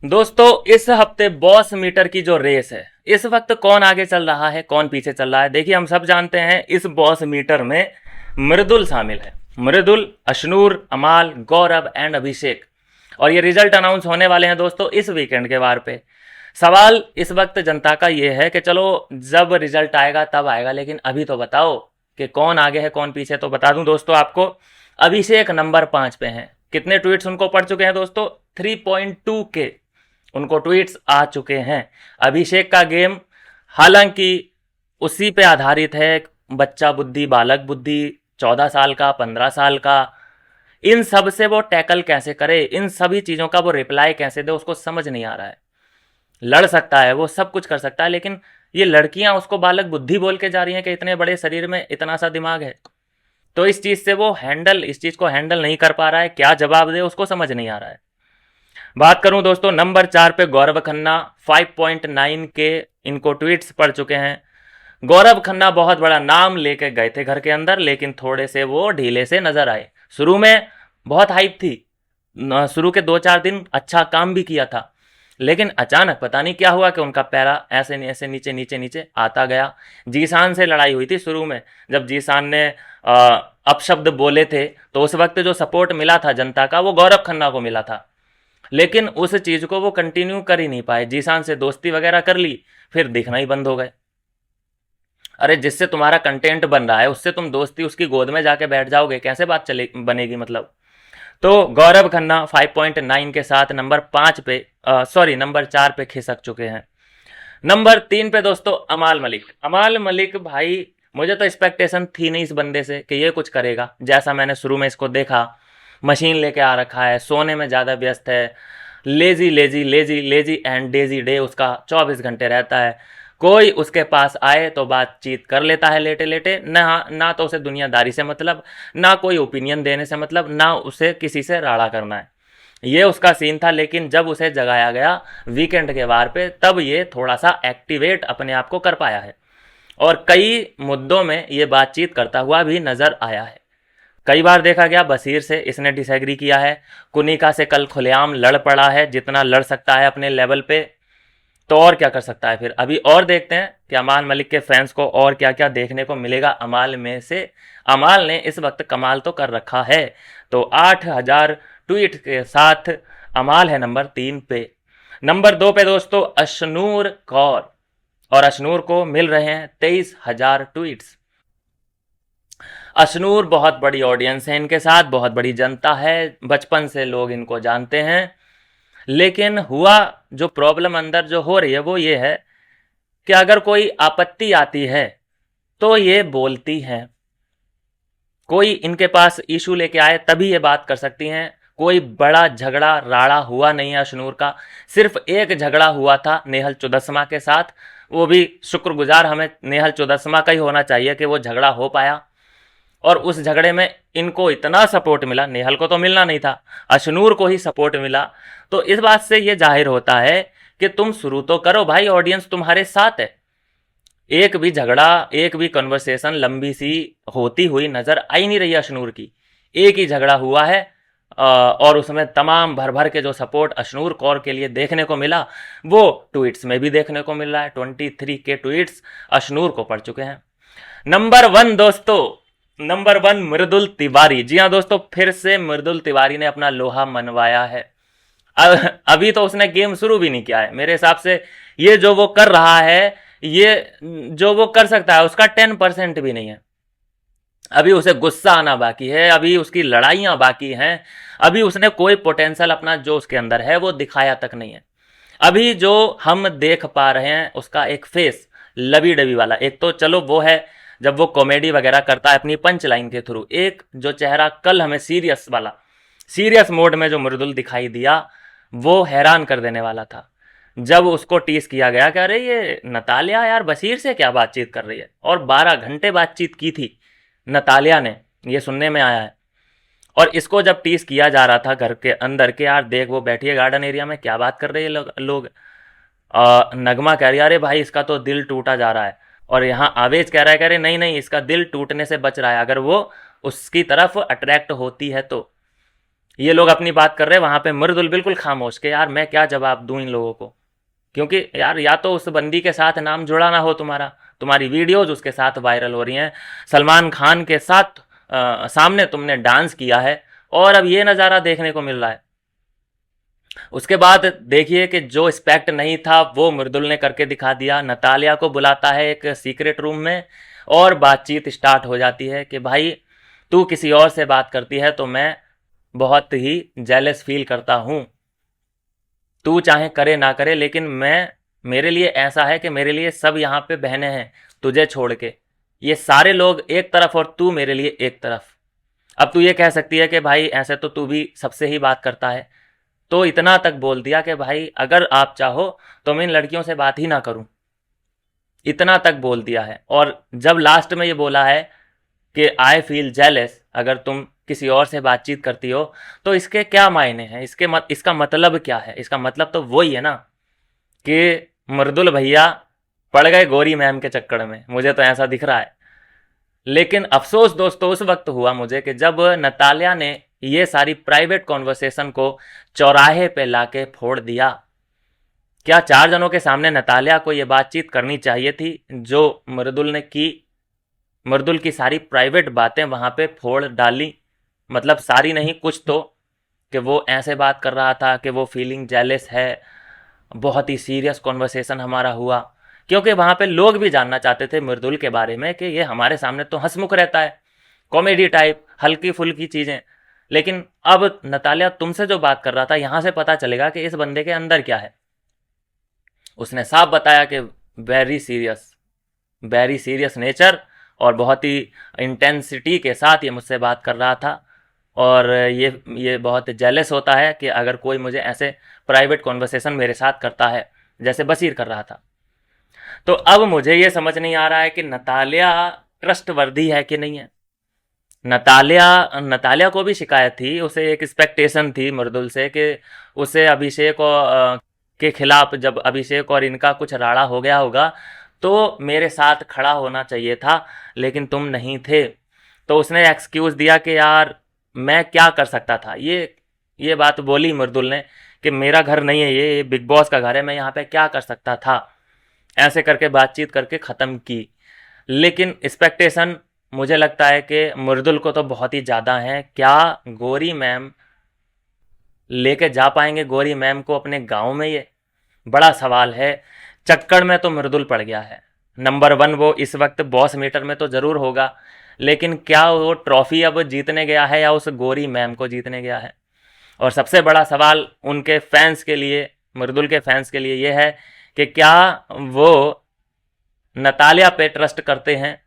दोस्तों इस हफ्ते बॉस मीटर की जो रेस है, इस वक्त कौन आगे चल रहा है कौन पीछे चल रहा है। देखिए हम सब जानते हैं इस बॉस मीटर में मृदुल शामिल है। मृदुल, अशनूर, अमाल, गौरव एंड अभिषेक। और ये रिजल्ट अनाउंस होने वाले हैं दोस्तों इस वीकेंड के वार पे। सवाल इस वक्त जनता का ये है कि चलो जब रिजल्ट आएगा तब आएगा, लेकिन अभी तो बताओ कि कौन आगे है कौन पीछे। तो बता दूं दोस्तों आपको, अभिषेक नंबर 5 पे हैं। कितने ट्वीट्स उनको पड़ चुके हैं दोस्तों? 3.2 के उनको ट्वीट्स आ चुके हैं। अभिषेक का गेम हालांकि उसी पे आधारित है, बच्चा बुद्धि, बालक बुद्धि, 14 साल का, 15 साल का, इन सब से वो टैकल कैसे करे, इन सभी चीज़ों का वो रिप्लाई कैसे दे, उसको समझ नहीं आ रहा है। लड़ सकता है, वो सब कुछ कर सकता है, लेकिन ये लड़कियां उसको बालक बुद्धि बोल के जा रही हैं कि इतने बड़े शरीर में इतना सा दिमाग है। तो इस चीज़ से वो इस चीज़ को हैंडल नहीं कर पा रहा है। क्या जवाब दे उसको समझ नहीं आ रहा है। बात करूं दोस्तों नंबर 4 पे गौरव खन्ना, 5.9 के इनको ट्वीट्स पड़ चुके हैं। गौरव खन्ना बहुत बड़ा नाम लेके गए थे घर के अंदर, लेकिन थोड़े से वो ढीले से नजर आए। शुरू में बहुत हाइप थी, शुरू के 2-4 दिन अच्छा काम भी किया था, लेकिन अचानक पता नहीं क्या हुआ कि उनका पैरा ऐसे ऐसे नीचे नीचे नीचे आता गया। जीसान से लड़ाई हुई थी शुरू में, जब जीसान ने अपशब्द बोले थे तो उस वक्त जो सपोर्ट मिला था जनता का वो गौरव खन्ना को मिला था, लेकिन उस चीज को वो कंटिन्यू कर ही नहीं पाए। जीसान से दोस्ती वगैरह कर ली, फिर दिखना ही बंद हो गए। अरे जिससे तुम्हारा कंटेंट बन रहा है उससे तुम दोस्ती उसकी गोद में जाके बैठ जाओगे, कैसे बात चले बनेगी मतलब। तो गौरव खन्ना 5.9 के साथ नंबर 5 पे नंबर 4 पे खिसक चुके हैं। नंबर 3 पे दोस्तों अमाल मलिक। अमाल मलिक भाई, मुझे तो एक्सपेक्टेशन थी नहीं इस बंदे से कि ये कुछ करेगा। जैसा मैंने शुरू में इसको देखा, मशीन लेके आ रखा है, सोने में ज़्यादा व्यस्त है, lazy lazy lazy lazy and Daisy day उसका 24 घंटे रहता है। कोई उसके पास आए तो बातचीत कर लेता है लेटे लेटे, ना तो उसे दुनियादारी से मतलब, ना कोई ओपिनियन देने से मतलब, ना उसे किसी से राड़ा करना है। ये उसका सीन था, लेकिन जब उसे जगाया गया वीकेंड के वार पे तब ये थोड़ा सा एक्टिवेट अपने आप को कर पाया है और कई मुद्दों में ये बातचीत करता हुआ भी नजर आया है। कई बार देखा गया बशीर से इसने डिसएग्री किया है, कुनिका से कल खुलेआम लड़ पड़ा है जितना लड़ सकता है अपने लेवल पे, तो और क्या कर सकता है फिर। अभी और देखते हैं कि अमाल मलिक के फैंस को और क्या क्या देखने को मिलेगा अमाल में से। अमाल ने इस वक्त कमाल तो कर रखा है। तो 8,000 ट्वीट के साथ अमाल है नंबर 3 पे। नंबर 2 पे दोस्तों अशनूर कौर, और अशनूर को मिल रहे हैं 23,000 ट्वीट्स। अशनूर बहुत बड़ी ऑडियंस है इनके साथ, बहुत बड़ी जनता है, बचपन से लोग इनको जानते हैं। लेकिन हुआ जो प्रॉब्लम अंदर जो हो रही है वो ये है कि अगर कोई आपत्ति आती है तो ये बोलती हैं। कोई इनके पास इशू लेके आए तभी ये बात कर सकती हैं। कोई बड़ा झगड़ा राड़ा हुआ नहीं है अशनूर का, सिर्फ एक झगड़ा हुआ था नेहल चुदस्मा के साथ, वो भी शुक्रगुजार हमें नेहल चुदस्मा का ही होना चाहिए कि वो झगड़ा हो पाया और उस झगड़े में इनको इतना सपोर्ट मिला, नेहल को तो मिलना नहीं था, अशनूर को ही सपोर्ट मिला। तो इस बात से ये जाहिर होता है कि तुम शुरू तो करो भाई, ऑडियंस तुम्हारे साथ है। एक भी झगड़ा, एक भी कन्वर्सेशन लंबी सी होती हुई नजर आई नहीं रही अशनूर की। एक ही झगड़ा हुआ है और उसमें तमाम भर भर के जो सपोर्ट अशनूर कौर के लिए देखने को मिला वो ट्वीट्स में भी देखने को मिल रहा है। 23 के ट्वीट्स अशनूर को पड़ चुके हैं। नंबर 1 दोस्तों, नंबर 1 मृदुल तिवारी। जी हाँ दोस्तों, फिर से मृदुल तिवारी ने अपना लोहा मनवाया है। अभी तो उसने गेम शुरू भी नहीं किया है मेरे हिसाब से। ये जो वो कर रहा है, ये जो वो कर सकता है उसका 10% भी नहीं है। अभी उसे गुस्सा आना बाकी है, अभी उसकी लड़ाइयां बाकी हैं, अभी उसने कोई पोटेंशियल अपना जो उसके अंदर है वो दिखाया तक नहीं है। अभी जो हम देख पा रहे हैं उसका एक फेस लबी डबी वाला, एक तो चलो वो है जब वो कॉमेडी वगैरह करता है अपनी पंच लाइन के थ्रू, एक जो चेहरा कल हमें सीरियस वाला, सीरियस मोड में जो मृदुल दिखाई दिया वो हैरान कर देने वाला था। जब उसको टीस किया गया कि अरे ये नतालिया यार बशीर से क्या बातचीत कर रही है, और 12 घंटे बातचीत की थी नतालिया ने, ये सुनने में आया है। और इसको जब टीस किया जा रहा था घर के अंदर के, यार देख वो बैठी है गार्डन एरिया में क्या बात कर रहे हैं लोग। नगमा कह रही है अरे भाई इसका तो दिल टूटा जा रहा है, और यहाँ आवेज कह रहा है, कह रहे नहीं नहीं इसका दिल टूटने से बच रहा है अगर वो उसकी तरफ अट्रैक्ट होती है तो। ये लोग अपनी बात कर रहे हैं, वहां पे मृदुल बिल्कुल खामोश के यार मैं क्या जवाब दूं इन लोगों को, क्योंकि यार या तो उस बंदी के साथ नाम जुड़ा ना हो तुम्हारा, तुम्हारी वीडियोज उसके साथ वायरल हो रही हैं, सलमान खान के साथ सामने तुमने डांस किया है, और अब ये नज़ारा देखने को मिल रहा है। उसके बाद देखिए कि जो एक्सपेक्ट नहीं था वो मृदुल ने करके दिखा दिया। नतालिया को बुलाता है एक सीक्रेट रूम में और बातचीत स्टार्ट हो जाती है कि भाई तू किसी और से बात करती है तो मैं बहुत ही जेलस फील करता हूँ, तू चाहे करे ना करे लेकिन मैं, मेरे लिए ऐसा है कि मेरे लिए सब यहाँ पे बहनें हैं तुझे छोड़ के, ये सारे लोग एक तरफ और तू मेरे लिए एक तरफ। अब तू ये कह सकती है कि भाई ऐसे तो तू भी सबसे ही बात करता है, तो इतना तक बोल दिया कि भाई अगर आप चाहो तो मैं इन लड़कियों से बात ही ना करूं, इतना तक बोल दिया है। और जब लास्ट में ये बोला है कि आई फील जेलस अगर तुम किसी और से बातचीत करती हो, तो इसके क्या मायने हैं, इसका मतलब क्या है? इसका मतलब तो वही है ना कि मर्दुल भैया पड़ गए गोरी मैम के चक्कर में, मुझे तो ऐसा दिख रहा है। लेकिन अफसोस दोस्तों उस वक्त हुआ मुझे कि जब नतालिया ने ये सारी प्राइवेट कॉन्वर्सेशन को चौराहे पे लाके फोड़ दिया। क्या 4 जनों के सामने नतालिया को ये बातचीत करनी चाहिए थी जो मृदुल ने की? मृदुल की सारी प्राइवेट बातें वहां पे फोड़ डाली, मतलब सारी नहीं कुछ तो, कि वो ऐसे बात कर रहा था कि वो फीलिंग जेलस है, बहुत ही सीरियस कॉन्वर्सेशन हमारा हुआ, क्योंकि वहां पे लोग भी जानना चाहते थे मृदुल के बारे में कि ये हमारे सामने तो हंसमुख रहता है, कॉमेडी टाइप हल्की फुल्की चीजें, लेकिन अब नतालिया तुमसे जो बात कर रहा था यहां से पता चलेगा कि इस बंदे के अंदर क्या है। उसने साफ बताया कि वेरी सीरियस नेचर, और बहुत ही इंटेंसिटी के साथ ये मुझसे बात कर रहा था, और ये बहुत जेलस होता है कि अगर कोई मुझे ऐसे प्राइवेट कॉन्वर्सेशन मेरे साथ करता है जैसे बशीर कर रहा था। तो अब मुझे ये समझ नहीं आ रहा है कि नतालिया ट्रस्टवर्दी है कि नहीं है। नतालिया को भी शिकायत थी, उसे एक एक्सपेक्टेशन थी मृदुल से कि उसे अभिषेक के खिलाफ, जब अभिषेक और इनका कुछ राड़ा हो गया होगा तो मेरे साथ खड़ा होना चाहिए था, लेकिन तुम नहीं थे। तो उसने एक्सक्यूज दिया कि यार मैं क्या कर सकता था, ये बात बोली मृदुल ने कि मेरा घर नहीं है, ये बिग बॉस का घर है, मैं यहाँ पे क्या कर सकता था, ऐसे करके बातचीत करके ख़त्म की। लेकिन एक्सपेक्टेशन मुझे लगता है कि मृदुल को तो बहुत ही ज़्यादा है। क्या गौरी मैम लेके जा पाएंगे गौरी मैम को अपने गांव में, ये बड़ा सवाल है। चक्कर में तो मृदुल पड़ गया है। नंबर 1 वो इस वक्त बॉस मीटर में तो ज़रूर होगा, लेकिन क्या वो ट्रॉफी अब जीतने गया है या उस गौरी मैम को जीतने गया है? और सबसे बड़ा सवाल उनके फैंस के लिए, मृदुल के फैंस के लिए ये है कि क्या वो नतालिया पे ट्रस्ट करते हैं?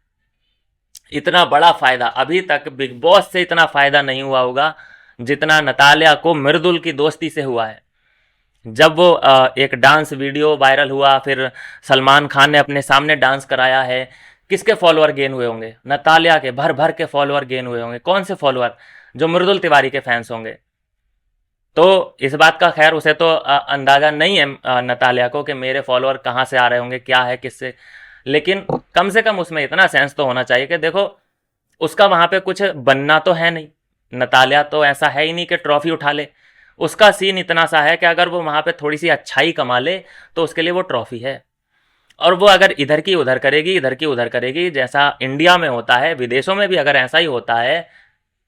इतना बड़ा फायदा अभी तक बिग बॉस से इतना फायदा नहीं हुआ होगा जितना नतालिया को मृदुल की दोस्ती से हुआ है। जब वो एक डांस वीडियो वायरल हुआ, फिर सलमान खान ने अपने सामने डांस कराया है, किसके फॉलोअर गेन हुए होंगे? नतालिया के भर भर के फॉलोअर गेन हुए होंगे। कौन से फॉलोअर? जो मृदुल तिवारी के फैंस होंगे। तो इस बात का खैर उसे तो अंदाजा नहीं है नतालिया को कि मेरे फॉलोअर कहाँ से आ रहे होंगे, क्या है, किससे, लेकिन कम से कम उसमें इतना सेंस तो होना चाहिए कि देखो उसका वहां पे कुछ बनना तो है नहीं, नतालिया तो ऐसा है ही नहीं कि ट्रॉफी उठा ले। उसका सीन इतना सा है कि अगर वो वहां पे थोड़ी सी अच्छाई कमा ले तो उसके लिए वो ट्रॉफी है। और वो अगर इधर की उधर करेगी, इधर की उधर करेगी, जैसा इंडिया में होता है, विदेशों में भी अगर ऐसा ही होता है,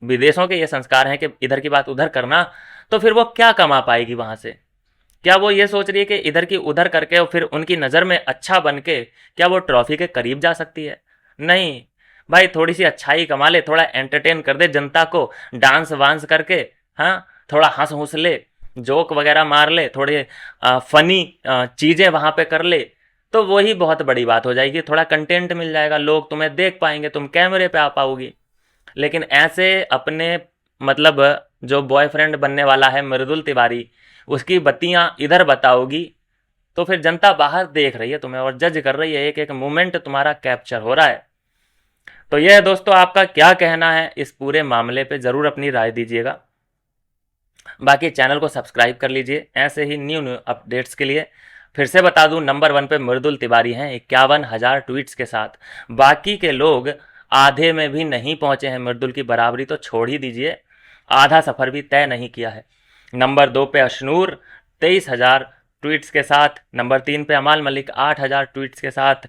विदेशों के ये संस्कार हैं कि इधर की बात उधर करना, तो फिर वो क्या कमा पाएगी वहां से? क्या वो ये सोच रही है कि इधर की उधर करके और फिर उनकी नज़र में अच्छा बन के क्या वो ट्रॉफी के करीब जा सकती है? नहीं भाई, थोड़ी सी अच्छाई कमा ले, थोड़ा एंटरटेन कर दे जनता को डांस वांस करके, हाँ, थोड़ा हंस हुस ले, जोक वगैरह मार ले, थोड़े फनी चीज़ें वहाँ पे कर ले, तो वही बहुत बड़ी बात हो जाएगी। थोड़ा कंटेंट मिल जाएगा, लोग तुम्हें देख पाएंगे, तुम कैमरे पे आ पाओगी। लेकिन ऐसे अपने, मतलब जो बॉयफ्रेंड बनने वाला है मृदुल तिवारी, उसकी बत्तियां इधर बताओगी तो फिर जनता बाहर देख रही है तुम्हें और जज कर रही है, एक एक मोमेंट तुम्हारा कैप्चर हो रहा है। तो यह दोस्तों आपका क्या कहना है इस पूरे मामले पे, ज़रूर अपनी राय दीजिएगा। बाकी चैनल को सब्सक्राइब कर लीजिए ऐसे ही न्यू अपडेट्स के लिए। फिर से बता दूं, नंबर 1 पे मृदुल तिवारी हैं 51,000 ट्वीट्स के साथ। बाकी के लोग आधे में भी नहीं पहुंचे हैं, मृदुल की बराबरी तो छोड़ ही दीजिए, आधा सफ़र भी तय नहीं किया है। नंबर 2 पे अशनूर 23,000 ट्वीट्स के साथ। नंबर 3 पे अमाल मलिक 8,000 ट्वीट्स के साथ।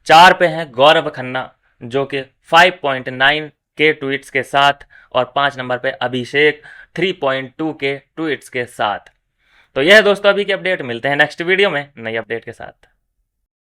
4 पे हैं गौरव खन्ना जो कि 5.9 के ट्वीट्स के साथ। और 5 नंबर पे अभिषेक 3.2 के ट्वीट्स के साथ। तो यह दोस्तों अभी की अपडेट, मिलते हैं नेक्स्ट वीडियो में नई अपडेट के साथ।